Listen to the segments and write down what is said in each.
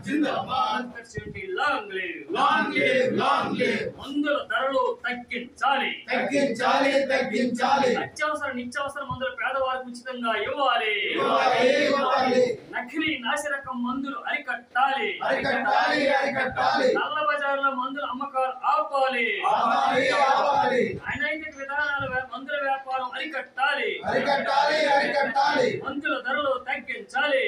జిందాబాద్ long live మందుల ధరలు తగ్గించాలి అత్యవసర నిత్యావసర మందులు పేదవారికి ఉచితంగా ఇవ్వాలి నకిలీ నాసిరకం మందులు అరికట్టాలి నల్ల బజార్లో మందుల అమ్మకాలు ఆపాలి అనైతిక విధానాల మందుల వ్యాపారం అరికట్టాలి మందుల ధరలు తగ్గించాలి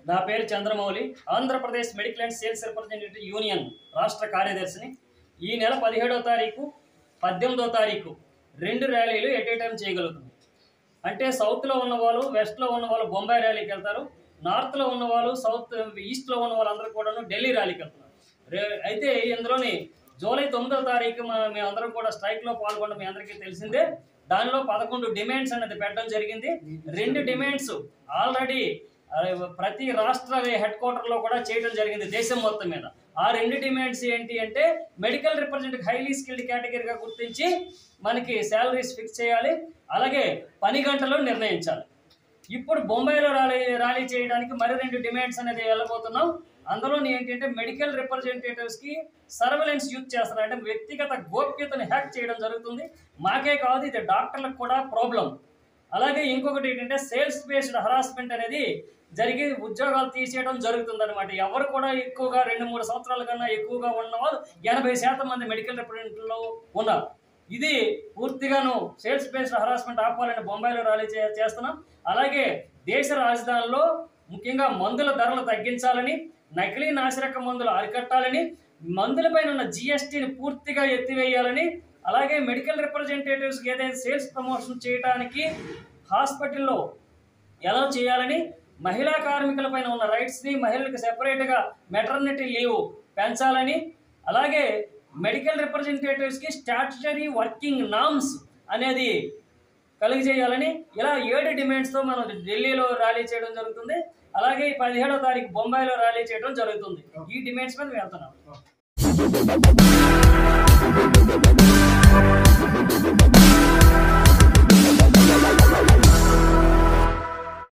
నా పేరు Chandramouli, Andhra Pradesh medical and sales representative union రాష్ట్ర కార్యదర్శిని. ఈ నెల 17వ తారీఖు 18వ తారీఖు 2 ర్యాలీలు ఎట్ ఏ టైం చేయగలుగుతుంది. అంటే సౌత్లో ఉన్నవాళ్ళు, వెస్ట్లో ఉన్నవాళ్ళు బొంబాయి ర్యాలీకి వెళ్తారు, నార్త్లో ఉన్నవాళ్ళు, సౌత్ ఈస్ట్లో ఉన్న వాళ్ళందరూ కూడా ఢిల్లీ ర్యాలీకి వెళ్తున్నారు. అయితే ఇందులోని జూలై 9వ తారీఖు మేమందరం కూడా స్ట్రైక్లో పాల్గొనడం మీ అందరికీ తెలిసిందే. దానిలో 11 డిమాండ్స్ అనేది పెట్టడం జరిగింది. 2 డిమాండ్స్ ఆల్రెడీ ప్రతి రాష్ట్ర హెడ్ క్వార్టర్లో కూడా చేయడం జరిగింది దేశం మొత్తం మీద. ఆ 2 డిమాండ్స్ ఏంటి అంటే, మెడికల్ రిప్రజెంటేటివ్ హైలీ స్కిల్డ్ కేటగిరీగా గుర్తించి మనకి శాలరీస్ ఫిక్స్ చేయాలి, అలాగే పని గంటలు నిర్ణయించాలి. ఇప్పుడు బొంబాయిలో ర్యాలీ చేయడానికి మరి 2 డిమాండ్స్ అనేది వెళ్ళబోతున్నాం. అందులో ఏంటంటే మెడికల్ రిప్రజెంటేటివ్స్కి సర్వేలెన్స్ యూజ్ చేస్తున్నారు, అంటే వ్యక్తిగత గోప్యతను హ్యాక్ చేయడం జరుగుతుంది. మాకే కాదు, ఇది డాక్టర్లకు కూడా ప్రాబ్లం. అలాగే ఇంకొకటి ఏంటంటే సేల్స్ బేస్డ్ హరాస్మెంట్ అనేది జరిగి ఉద్యోగాలు తీసేయడం జరుగుతుంది అనమాట. ఎవరు కూడా ఎక్కువగా 2-3 సంవత్సరాల కన్నా ఎక్కువగా ఉన్న వాళ్ళు 80% మంది మెడికల్ రిప్రజెంటేటివ్లో ఉన్నారు. ఇది పూర్తిగాను సేల్స్ బేస్డ్ హరాస్మెంట్ ఆపాలని బొంబాయిలో ర్యాలీ చేస్తున్నాం. అలాగే దేశ రాజధానిలో ముఖ్యంగా మందుల ధరలు తగ్గించాలని, నకిలీ నాసిరక మందులు అరికట్టాలని, మందులపైన ఉన్న GSTని పూర్తిగా ఎత్తివేయాలని, అలాగే మెడికల్ రిప్రజెంటేటివ్స్కి ఏదైతే సేల్స్ ప్రమోషన్ చేయడానికి హాస్పిటల్లో ఎలా చేయాలని, మహిళా కార్మికుల పైన ఉన్న రైట్స్ని, మహిళలకు సెపరేట్గా మెటర్నిటీ లీవ్ పెంచాలని, అలాగే మెడికల్ రిప్రజెంటేటివ్స్కి స్టాట్యుటరీ వర్కింగ్ నామ్స్ అనేది కలిగజేయాలని, ఇలా 7 డిమాండ్స్తో మనం ఢిల్లీలో ర్యాలీ చేయడం జరుగుతుంది. అలాగే 17వ తారీఖు బొంబాయిలో ర్యాలీ చేయడం జరుగుతుంది. ఈ డిమాండ్స్ మీద వెళ్తున్నాం.